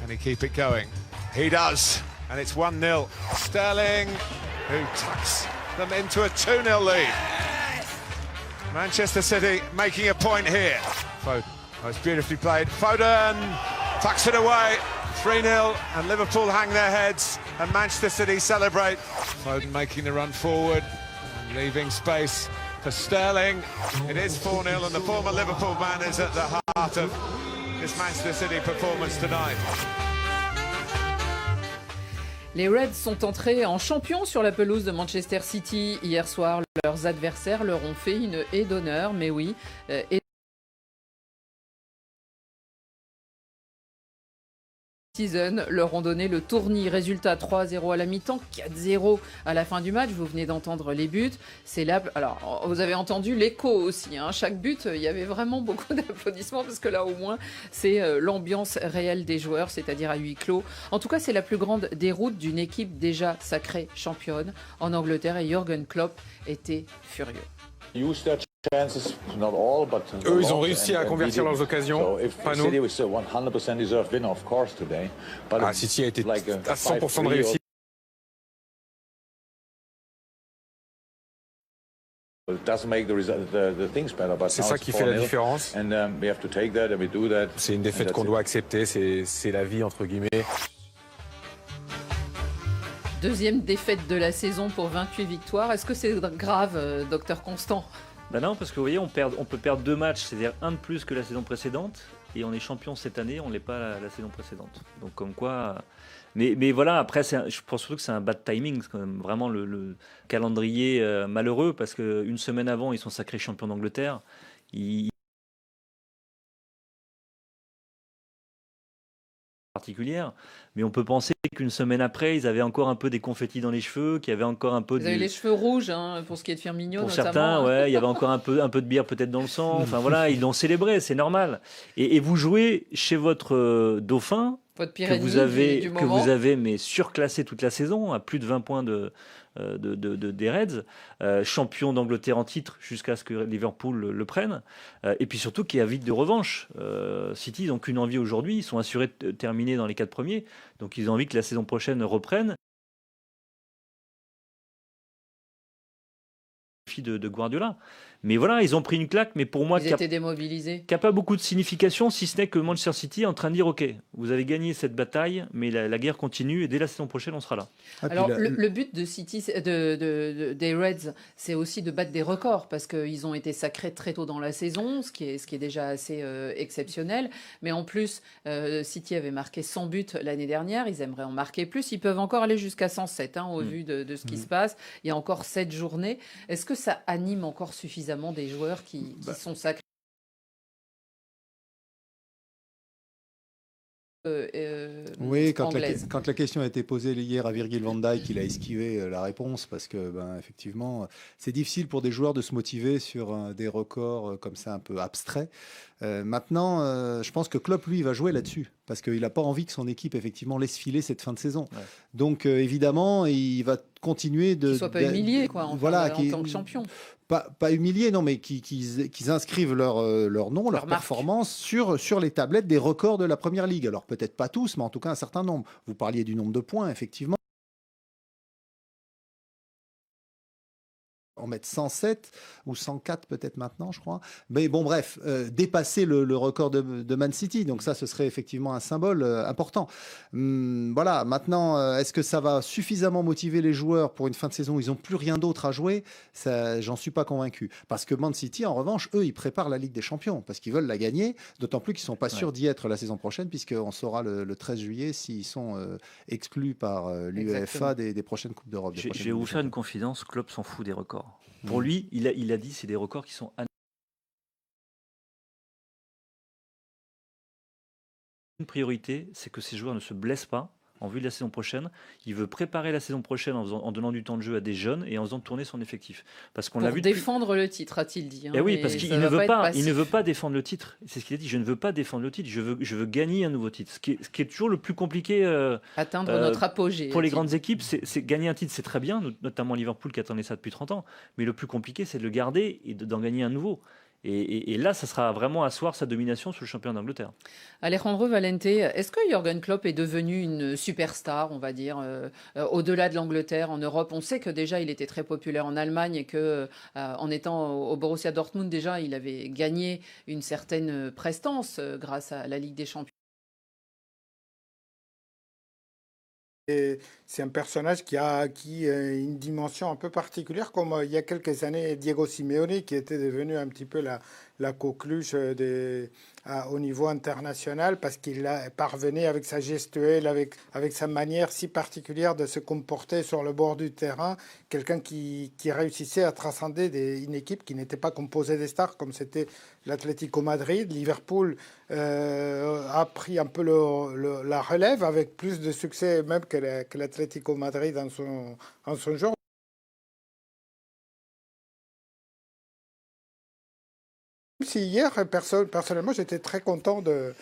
Can he keep it going? He does, and it's 1-0. Sterling, who tucks them into a 2-0 lead. Manchester City making a point here. Foden, oh, it's beautifully played. Foden tucks it away. 3-0, and Liverpool hang their heads, and Manchester City celebrate. Foden making the run forward, and leaving space for Sterling. It is 4-0, and the former Liverpool man is at the heart of this Manchester City performance tonight. Les Reds sont entrés en champion sur la pelouse de Manchester City hier soir. Leurs adversaires leur ont fait une haie d'honneur, mais oui. Citizen leur ont donné le tournis. Résultat 3-0 à la mi-temps, 4-0 à la fin du match. Vous venez d'entendre les buts. C'est là. Alors, vous avez entendu l'écho aussi. Hein. Chaque but, il y avait vraiment beaucoup d'applaudissements parce que là, au moins, c'est l'ambiance réelle des joueurs, c'est-à-dire à huis clos. En tout cas, c'est la plus grande déroute d'une équipe déjà sacrée championne en Angleterre et Jürgen Klopp était furieux. Eux, ils ont réussi à convertir leurs occasions, pas nous. City a été à 100% de réussite. C'est ça qui fait la différence. C'est une défaite qu'on doit accepter, c'est la vie, entre guillemets. Deuxième défaite de la saison pour 28 victoires. Est-ce que c'est grave, docteur Constant ? Ben non, parce que vous voyez, on peut perdre 2 matchs, c'est-à-dire un de plus que la saison précédente, et on est champion cette année, on ne l'est pas la saison précédente. Donc comme quoi... Mais voilà, après, je pense surtout que c'est un bad timing, c'est quand même vraiment le calendrier malheureux, parce qu'une semaine avant, ils sont sacrés champions d'Angleterre. Particulière, mais on peut penser qu'une semaine après, ils avaient encore un peu des confettis dans les cheveux, qu'il y avait encore un peu Vous avez les cheveux rouges, hein, pour ce qui est de Firmino pour notamment. certains, ouais, il y avait encore un peu de bière peut-être dans le sang. Enfin voilà, ils l'ont célébré, c'est normal. Et vous jouez chez votre dauphin, votre que vous avez mais surclassé toute la saison, à plus de 20 points des Reds, champion d'Angleterre en titre jusqu'à ce que Liverpool le prenne, et puis surtout qui a vite de revanche. City, ils n'ont qu'une envie aujourd'hui, ils sont assurés de terminer dans les 4 premiers, donc ils ont envie que la saison prochaine reprenne. De Guardiola. Mais voilà, ils ont pris une claque, mais pour moi, ils étaient démobilisés. Qui n'a pas beaucoup de signification, si ce n'est que Manchester City est en train de dire ok, vous avez gagné cette bataille, mais la guerre continue et dès la saison prochaine, on sera là. Alors, le but de City, des Reds, c'est aussi de battre des records parce qu'ils ont été sacrés très tôt dans la saison, ce qui est déjà assez exceptionnel. Mais en plus, City avait marqué 100 buts l'année dernière, ils aimeraient en marquer plus. Ils peuvent encore aller jusqu'à 107 au vu de ce qui se passe. Il y a encore 7 journées. Est-ce que ça anime encore suffisamment des joueurs qui sont sacrés oui, quand la question a été posée hier à Virgil van Dijk, il a esquivé la réponse parce que, effectivement, c'est difficile pour des joueurs de se motiver sur des records comme ça un peu abstraits. Maintenant, je pense que Klopp, lui, va jouer là-dessus parce qu'il n'a pas envie que son équipe, effectivement, laisse filer cette fin de saison. Ouais. Donc, évidemment, il va continuer de... Qu'il ne soit pas humilié, quoi, en tant que champion. Pas humilié, non, mais qu'ils inscrivent leur nom, leur performance sur les tablettes des records de la Première Ligue. Alors, peut-être pas tous, mais en tout cas un certain nombre. Vous parliez du nombre de points, effectivement. En mettre 107 ou 104 peut-être maintenant, je crois. Mais bon, bref, dépasser le record de Man City. Donc ça, ce serait effectivement un symbole important. Voilà, maintenant, est-ce que ça va suffisamment motiver les joueurs pour une fin de saison où ils n'ont plus rien d'autre à jouer? J'en suis pas convaincu. Parce que Man City, en revanche, eux, ils préparent la Ligue des Champions parce qu'ils veulent la gagner, d'autant plus qu'ils ne sont pas sûrs d'y être la saison prochaine, puisqu'on saura le 13 juillet s'ils sont exclus par l'UEFA des prochaines Coupes d'Europe. Je vais vous faire une confidence, Klopp s'en fout des records. Pour lui, il a dit c'est des records qui sont... Une priorité, c'est que ces joueurs ne se blessent pas en vue de la saison prochaine. Il veut préparer la saison prochaine en donnant du temps de jeu à des jeunes et en faisant tourner son effectif. Parce qu'on l'a vu défendre le titre, a-t-il dit. Et oui, parce qu'il ne veut pas défendre le titre. C'est ce qu'il a dit. Je ne veux pas défendre le titre. Je veux gagner un nouveau titre. Ce qui est toujours le plus compliqué. Atteindre notre apogée. Pour les grandes équipes, c'est gagner un titre, c'est très bien, notamment Liverpool qui attendait ça depuis 30 ans. Mais le plus compliqué, c'est de le garder et d'en gagner un nouveau. Et là, ça sera vraiment asseoir sa domination sur le championnat d'Angleterre. Alejandro Valente, est-ce que Jürgen Klopp est devenu une superstar, on va dire, au-delà de l'Angleterre, en Europe? On sait que déjà il était très populaire en Allemagne et que en étant au Borussia Dortmund, déjà il avait gagné une certaine prestance grâce à la Ligue des Champions. C'est un personnage qui a acquis une dimension un peu particulière, comme il y a quelques années Diego Simeone, qui était devenu un petit peu la coqueluche au niveau international, parce qu'il parvenait avec sa gestuelle, avec sa manière si particulière de se comporter sur le bord du terrain, quelqu'un qui réussissait à transcender une équipe qui n'était pas composée des stars, comme c'était l'Atlético Madrid. Liverpool a pris un peu la relève, avec plus de succès même que l'Atlético Madrid en son genre. Si hier, personnellement, j'étais très content de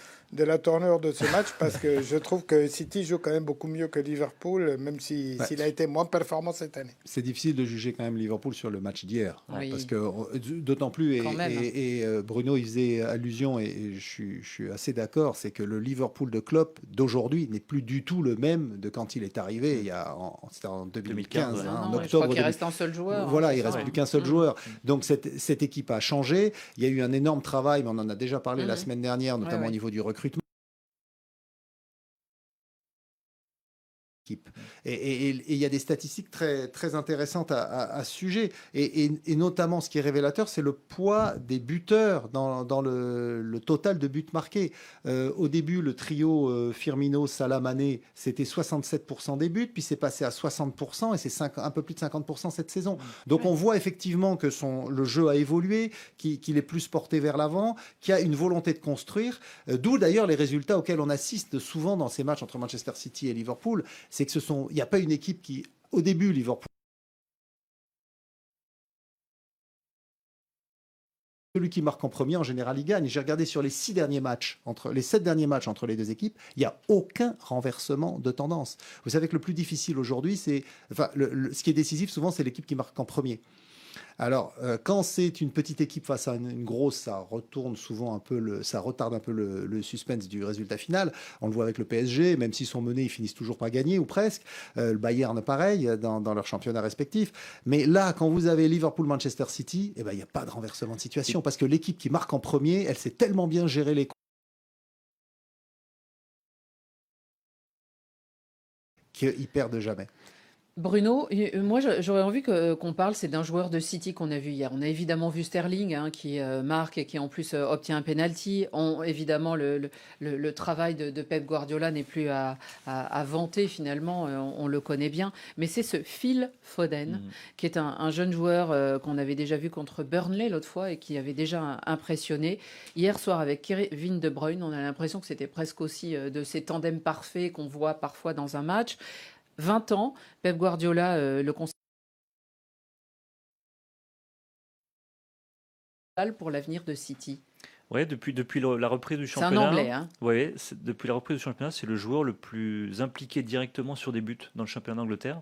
la tournure de ce match, parce que je trouve que City joue quand même beaucoup mieux que Liverpool, même s'il a été moins performant cette année. C'est difficile de juger quand même Liverpool sur le match d'hier, Oui. parce que d'autant plus, et Bruno il faisait allusion, et je suis assez d'accord, c'est que le Liverpool de Klopp d'aujourd'hui n'est plus du tout le même de quand il est arrivé, c'était en 2015, en octobre. Je crois qu'il reste un seul joueur. Voilà, il ne reste plus qu'un seul joueur. Donc cette équipe a changé. Il y a eu un énorme travail, mais on en a déjà parlé la semaine dernière, notamment au niveau du recrutement. Et il y a des statistiques très, très intéressantes à ce sujet. Et notamment, ce qui est révélateur, c'est le poids des buteurs dans le total de buts marqués. Au début, le trio Firmino, Salah, Mané, c'était 67% des buts, puis c'est passé à 60%, et c'est un peu plus de 50% cette saison. Donc on voit effectivement que le jeu a évolué, qu'il est plus porté vers l'avant, qu'il y a une volonté de construire, d'où d'ailleurs les résultats auxquels on assiste souvent dans ces matchs entre Manchester City et Liverpool. C'est que il n'y a pas une équipe qui, au début, Liverpool, celui qui marque en premier, en général, il gagne. J'ai regardé sur les 7 derniers matchs entre les deux équipes, il n'y a aucun renversement de tendance. Vous savez que le plus difficile aujourd'hui, ce qui est décisif souvent, c'est l'équipe qui marque en premier. Alors, quand c'est une petite équipe face à une grosse, ça retarde un peu le suspense du résultat final. On le voit avec le PSG, même s'ils sont menés, ils finissent toujours par gagner, ou presque. Le Bayern, pareil, dans leur championnat respectif. Mais là, quand vous avez Liverpool-Manchester City, il n'y a pas de renversement de situation, parce que l'équipe qui marque en premier, elle sait tellement bien gérer les qu'ils perdent jamais. Bruno, moi j'aurais envie qu'on parle, c'est d'un joueur de City qu'on a vu hier. On a évidemment vu Sterling qui marque et qui en plus obtient un penalty. Évidemment, le travail de Pep Guardiola n'est plus à vanter finalement, on le connaît bien. Mais c'est ce Phil Foden qui est un jeune joueur qu'on avait déjà vu contre Burnley l'autre fois et qui avait déjà impressionné. Hier soir avec Kevin De Bruyne, on a l'impression que c'était presque aussi de ces tandems parfaits qu'on voit parfois dans un match. 20 ans, Pep Guardiola le considère pour l'avenir de City. Oui, depuis la reprise du championnat. C'est un Anglais, hein. Oui, depuis la reprise du championnat, c'est le joueur le plus impliqué directement sur des buts dans le championnat d'Angleterre,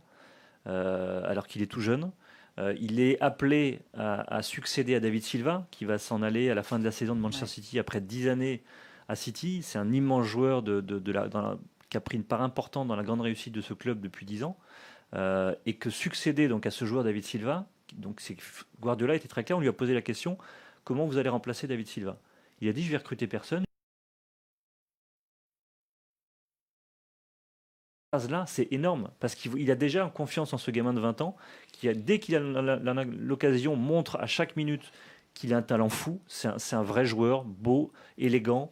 alors qu'il est tout jeune. Il est appelé à succéder à David Silva, qui va s'en aller à la fin de la saison de Manchester City après 10 années à City. C'est un immense joueur qui a pris une part importante dans la grande réussite de ce club depuis 10 ans, et que succéder donc à ce joueur David Silva, Guardiola était très clair, on lui a posé la question, comment vous allez remplacer David Silva? Il a dit, je vais recruter personne. Là, c'est énorme, parce qu'il a déjà confiance en ce gamin de 20 ans, qui dès qu'il a l'occasion, montre à chaque minute qu'il a un talent fou. C'est un vrai joueur, beau, élégant,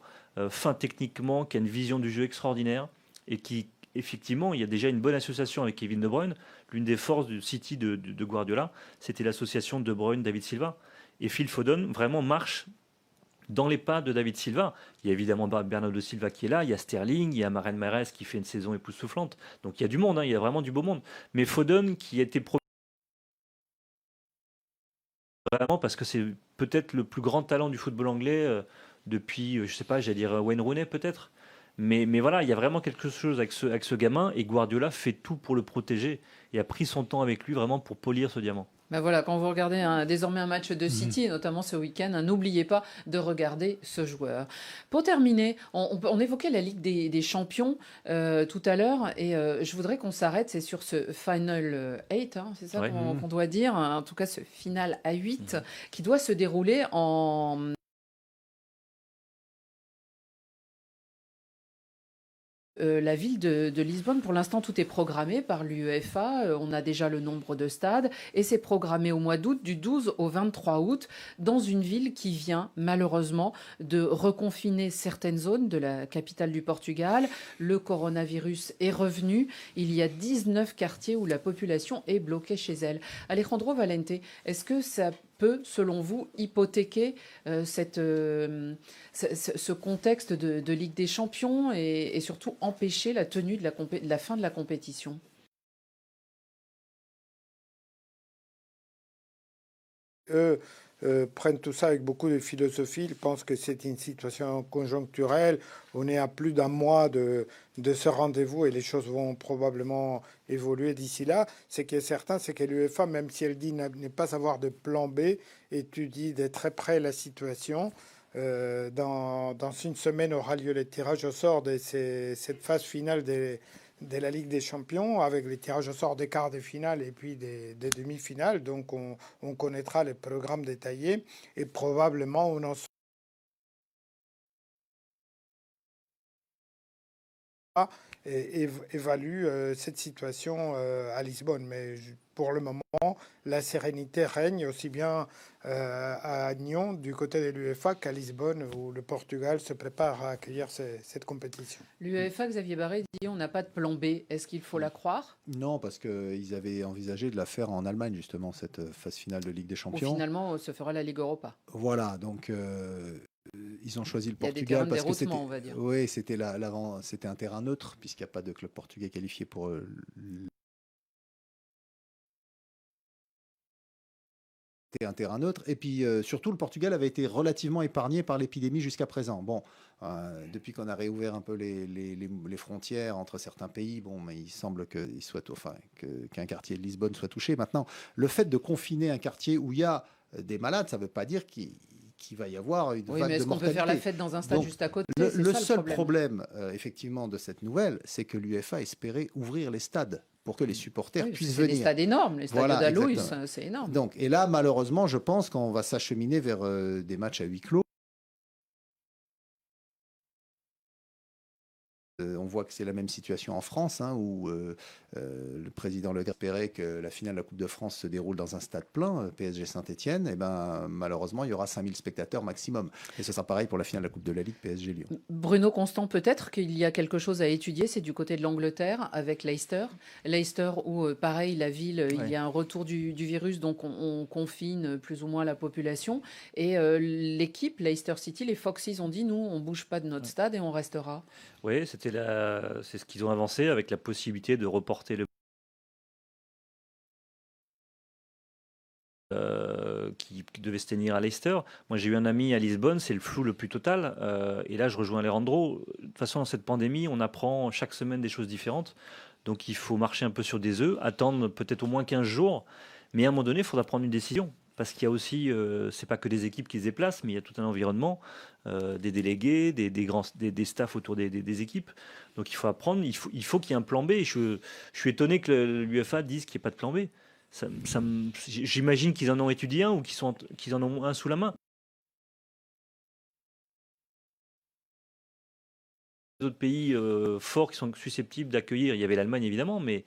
fin techniquement, qui a une vision du jeu extraordinaire, et qui, effectivement, il y a déjà une bonne association avec Kevin De Bruyne. L'une des forces du City de Guardiola, c'était l'association De Bruyne-David Silva. Et Phil Foden vraiment marche dans les pas de David Silva. Il y a évidemment Bernardo Silva qui est là, il y a Sterling, il y a Mahrez Mahrez qui fait une saison époustouflante. Donc il y a du monde, il y a vraiment du beau monde. Mais Foden qui était vraiment, parce que c'est peut-être le plus grand talent du football anglais depuis, je ne sais pas, j'allais dire Wayne Rooney peut-être. Mais voilà, il y a vraiment quelque chose avec ce gamin, et Guardiola fait tout pour le protéger et a pris son temps avec lui vraiment pour polir ce diamant. Ben voilà, quand vous regardez désormais un match de City, et notamment ce week-end, n'oubliez pas de regarder ce joueur. Pour terminer, on évoquait la Ligue des Champions tout à l'heure, et je voudrais qu'on s'arrête, c'est sur ce Final 8, c'est ça qu'on doit dire, en tout cas ce final à 8, qui doit se dérouler en... La ville de Lisbonne, pour l'instant, tout est programmé par l'UEFA. On a déjà le nombre de stades et c'est programmé au mois d'août, du 12 au 23 août, dans une ville qui vient malheureusement de reconfiner certaines zones de la capitale du Portugal. Le coronavirus est revenu. Il y a 19 quartiers où la population est bloquée chez elle. Alejandro Valente, est-ce que ça peut, selon vous, hypothéquer ce contexte de Ligue des Champions et surtout empêcher la tenue de la fin de la compétition? Prennent tout ça avec beaucoup de philosophie. Ils pensent que c'est une situation conjoncturelle. On est à plus d'un mois de ce rendez-vous et les choses vont probablement évoluer d'ici là. Ce qui est certain, c'est que l'UEFA, même si elle dit ne pas avoir de plan B, étudie de très près la situation. Dans une semaine aura lieu le tirage au sort de cette phase finale de la Ligue des Champions, avec les tirages au sort des quarts de finale et puis des demi-finales. Donc on connaîtra les programmes détaillés et probablement on en saura et évalue cette situation à Lisbonne. Mais pour le moment, la sérénité règne aussi bien à Nyon du côté de l'UEFA qu'à Lisbonne où le Portugal se prépare à accueillir cette compétition. L'UEFA, Xavier Barré, dit on n'a pas de plan B. Est-ce qu'il faut la croire? Non, parce qu'ils avaient envisagé de la faire en Allemagne, justement, cette phase finale de Ligue des Champions. Où finalement se fera la Ligue Europa. Voilà, donc ils ont choisi le Portugal. Il y a des parce que déroutements, on va dire. Oui, c'était un terrain neutre, puisqu'il n'y a pas de club portugais qualifié pour un terrain neutre. Et puis, surtout, le Portugal avait été relativement épargné par l'épidémie jusqu'à présent. Bon, depuis qu'on a réouvert un peu les frontières entre certains pays, bon, mais il semble qu'un quartier de Lisbonne soit touché. Maintenant, le fait de confiner un quartier où il y a des malades, ça ne veut pas dire qu'il va y avoir une vague de mortalité. Mais est-ce qu'on peut faire la fête dans un stade juste à côté? Le seul problème, effectivement, de cette nouvelle, c'est que l'UEFA espérait ouvrir les stades pour que les supporters puissent venir. C'est des stades énormes, les stades d'Aloïs, c'est énorme. Donc, et là, malheureusement, je pense qu'on va s'acheminer vers des matchs à huis clos. On voit que c'est la même situation en France, où le président Le Gall espérait que la finale de la Coupe de France se déroule dans un stade plein, PSG Saint-Etienne. Et ben, malheureusement, il y aura 5000 spectateurs maximum. Et ce sera pareil pour la finale de la Coupe de la Ligue PSG Lyon. Bruno Constant, peut-être qu'il y a quelque chose à étudier, c'est du côté de l'Angleterre avec Leicester. Leicester où, pareil, la ville, il y a un retour du virus, donc on confine plus ou moins la population. Et l'équipe, Leicester City, les Foxes ont dit, nous, on ne bouge pas de notre stade et on restera. Oui, c'est ce qu'ils ont avancé avec la possibilité de reporter le qui devait se tenir à Leicester. Moi, j'ai eu un ami à Lisbonne, c'est le flou le plus total. Et là, je rejoins Alejandro. De toute façon, dans cette pandémie, on apprend chaque semaine des choses différentes. Donc, il faut marcher un peu sur des œufs, attendre peut-être au moins 15 jours. Mais à un moment donné, il faudra prendre une décision. Parce qu'il y a aussi, c'est pas que des équipes qui se déplacent, mais il y a tout un environnement, des délégués, des staffs autour des équipes. Donc il faut apprendre, il faut qu'il y ait un plan B. Je suis étonné que l'UEFA dise qu'il n'y ait pas de plan B. J'imagine qu'ils en ont étudié un ou qu'ils en ont un sous la main. D'autres pays forts qui sont susceptibles d'accueillir, il y avait l'Allemagne évidemment, mais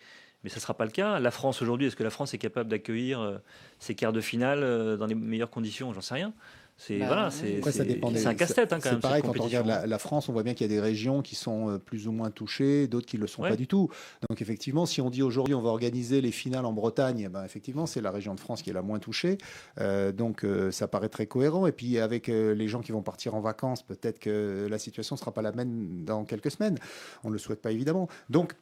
ça ne sera pas le cas. La France aujourd'hui, est-ce que la France est capable d'accueillir ces quarts de finale dans les meilleures conditions? J'en sais rien. C'est un casse-tête quand même. C'est pareil, quand on regarde la France, on voit bien qu'il y a des régions qui sont plus ou moins touchées, d'autres qui ne le sont pas du tout. Donc effectivement, si on dit aujourd'hui on va organiser les finales en Bretagne, ben, effectivement c'est la région de France qui est la moins touchée. Donc ça paraît très cohérent. Et puis avec les gens qui vont partir en vacances, peut-être que la situation ne sera pas la même dans quelques semaines. On ne le souhaite pas évidemment. Donc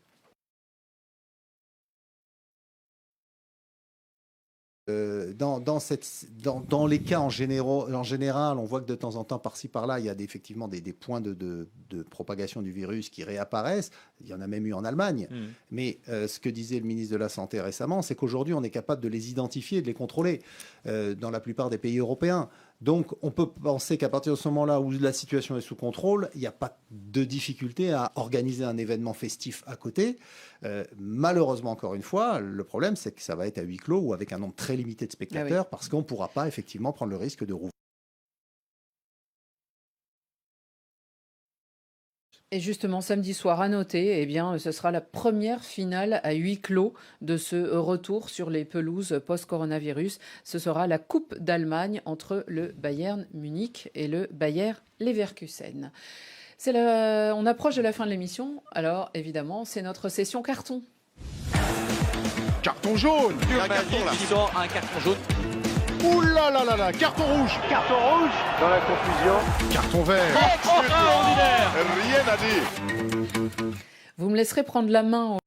dans les cas en général, on voit que de temps en temps, par-ci par-là, il y a effectivement des points de propagation du virus qui réapparaissent. Il y en a même eu en Allemagne. Mais ce que disait le ministre de la Santé récemment, c'est qu'aujourd'hui, on est capable de les identifier et de les contrôler dans la plupart des pays européens. Donc, on peut penser qu'à partir de ce moment-là où la situation est sous contrôle, il n'y a pas de difficulté à organiser un événement festif à côté. Malheureusement, encore une fois, le problème, c'est que ça va être à huis clos ou avec un nombre très limité de spectateurs parce qu'on ne pourra pas effectivement prendre le risque de rouvrir. Et justement, samedi soir, à noter, eh bien, ce sera la première finale à huis clos de ce retour sur les pelouses post-coronavirus. Ce sera la Coupe d'Allemagne entre le Bayern Munich et le Bayer Leverkusen. On approche de la fin de l'émission. Alors, évidemment, c'est notre session carton. Carton jaune. Un carton qui sort un carton jaune. Ouh là là là là, carton rouge. Carton rouge. Dans la confusion. Carton vert. Extraordinaire. Rien à dire. Vous me laisserez prendre la main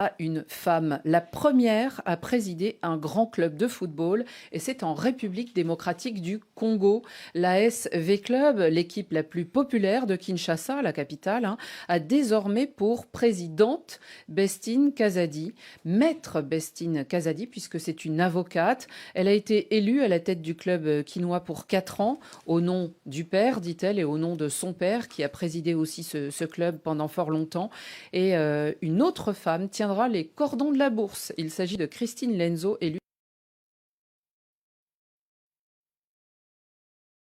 à une femme, la première à présider un grand club de football, et c'est en République démocratique du Congo. L'AS V-Club, l'équipe la plus populaire de Kinshasa, la capitale, a désormais pour présidente Bestine Kazadi, maître Bestine Kazadi, puisque c'est une avocate. Elle a été élue à la tête du club quinois pour 4 ans, au nom du père, dit-elle, et au nom de son père, qui a présidé aussi ce club pendant fort longtemps. Et une autre femme tiendra les cordons de la bourse. Il s'agit de Christine Lenzo, élue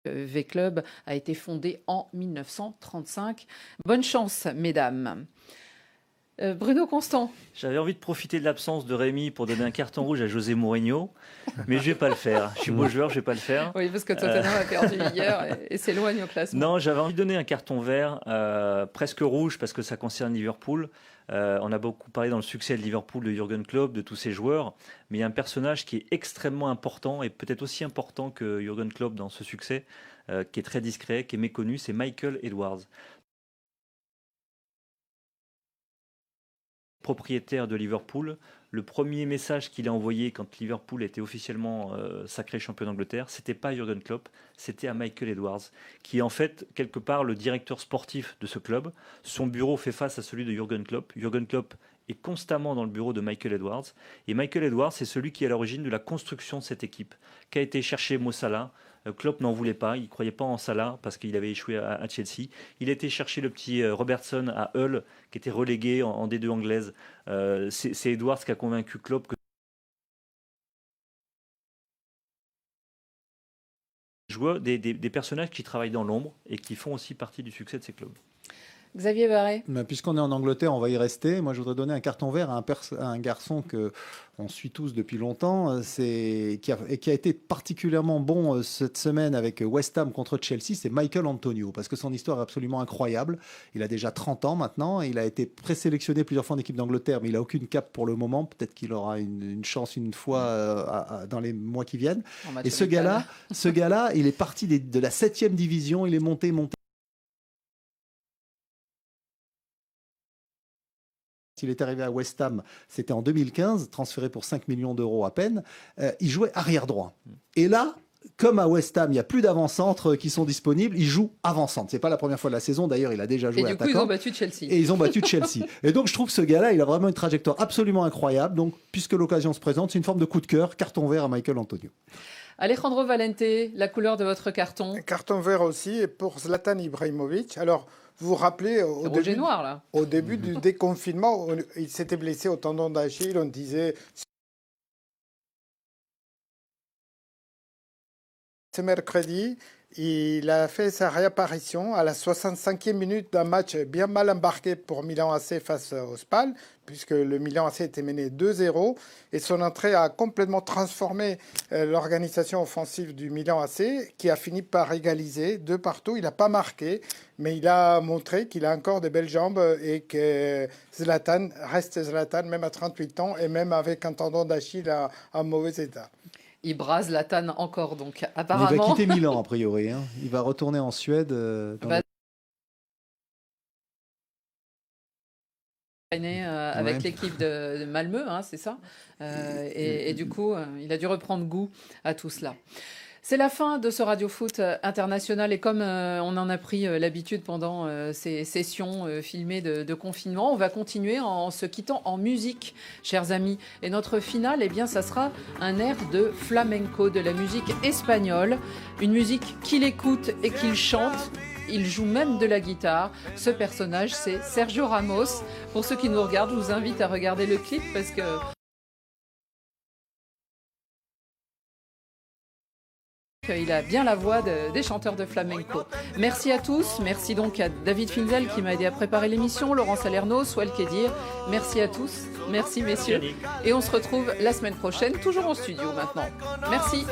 V-Club a été fondé en 1935. Bonne chance, mesdames. Bruno Constant. J'avais envie de profiter de l'absence de Rémi pour donner un carton rouge à José Mourinho, mais je vais pas le faire. Je suis beau joueur, je vais pas le faire. Oui, parce que Tottenham a perdu hier et s'éloigne au classement. Non, j'avais envie de donner un carton vert, presque rouge, parce que ça concerne Liverpool. On a beaucoup parlé dans le succès de Liverpool, de Jürgen Klopp, de tous ses joueurs, mais il y a un personnage qui est extrêmement important et peut-être aussi important que Jürgen Klopp dans ce succès, qui est très discret, qui est méconnu, c'est Michael Edwards. Propriétaire de Liverpool, le premier message qu'il a envoyé quand Liverpool était officiellement sacré champion d'Angleterre, c'était pas à Jürgen Klopp, c'était à Michael Edwards, qui est en fait quelque part le directeur sportif de ce club. Son bureau fait face à celui de Jürgen Klopp. Jürgen Klopp est constamment dans le bureau de Michael Edwards, et Michael Edwards, c'est celui qui est à l'origine de la construction de cette équipe, qu'a été chercher Mo Salah. Klopp n'en voulait pas, il ne croyait pas en Salah parce qu'il avait échoué à Chelsea. Il a été chercher le petit Robertson à Hull, qui était relégué en D2 anglaise. C'est Edwards qui a convaincu Klopp que des personnages qui travaillent dans l'ombre et qui font aussi partie du succès de ces clubs. Xavier Barret. Puisqu'on est en Angleterre, on va y rester. Moi, je voudrais donner un carton vert à un garçon qu'on suit tous depuis longtemps, qui a été particulièrement bon cette semaine avec West Ham contre Chelsea, c'est Michael Antonio, parce que son histoire est absolument incroyable. Il a déjà 30 ans maintenant, il a été présélectionné plusieurs fois en équipe d'Angleterre, mais il n'a aucune cape pour le moment. Peut-être qu'il aura une chance une fois dans les mois qui viennent. Et ce gars-là, il est parti de la 7e division, il est monté. Il est arrivé à West Ham, c'était en 2015, transféré pour 5 millions d'euros à peine. Il jouait arrière-droit. Et là, comme à West Ham, il n'y a plus d'avant-centre qui sont disponibles, il joue avant-centre. Ce n'est pas la première fois de la saison, d'ailleurs, il a déjà joué attaquant. Et du coup, ils ont battu Chelsea. Et ils ont battu Chelsea. Et donc, je trouve que ce gars-là, il a vraiment une trajectoire absolument incroyable. Donc, puisque l'occasion se présente, c'est une forme de coup de cœur, carton vert à Michael Antonio. Alejandro Valente, la couleur de votre carton. Carton vert aussi, et pour Zlatan Ibrahimovic. Alors, vous vous rappelez, au début du déconfinement, il s'était blessé au tendon d'Achille, on disait... Ce mercredi, il a fait sa réapparition à la 65e minute d'un match bien mal embarqué pour Milan AC face au Spal, puisque le Milan AC était mené 2-0. Et son entrée a complètement transformé l'organisation offensive du Milan AC, qui a fini par égaliser 2-2. Il n'a pas marqué, mais il a montré qu'il a encore de belles jambes et que Zlatan reste Zlatan, même à 38 ans, et même avec un tendon d'Achille en mauvais état. Ibra Zlatan encore, donc apparemment. Il va quitter Milan, a priori. Il va retourner en Suède. Avec avec l'équipe de Malmö, hein, c'est ça. Et du coup, il a dû reprendre goût à tout cela. C'est la fin de ce Radio Foot international et comme on en a pris l'habitude pendant ces sessions filmées de confinement, on va continuer en se quittant en musique, chers amis. Et notre finale, eh bien, ça sera un air de flamenco, de la musique espagnole, une musique qu'il écoute et qu'il chante. Il joue même de la guitare. Ce personnage, c'est Sergio Ramos. Pour ceux qui nous regardent, je vous invite à regarder le clip parce que il a bien la voix des chanteurs de flamenco. Merci à tous. Merci donc à David Finzel qui m'a aidé à préparer l'émission, Laurent Salerno, Souel Kedir. Merci à tous. Merci messieurs. Et on se retrouve la semaine prochaine, toujours en studio maintenant. Merci.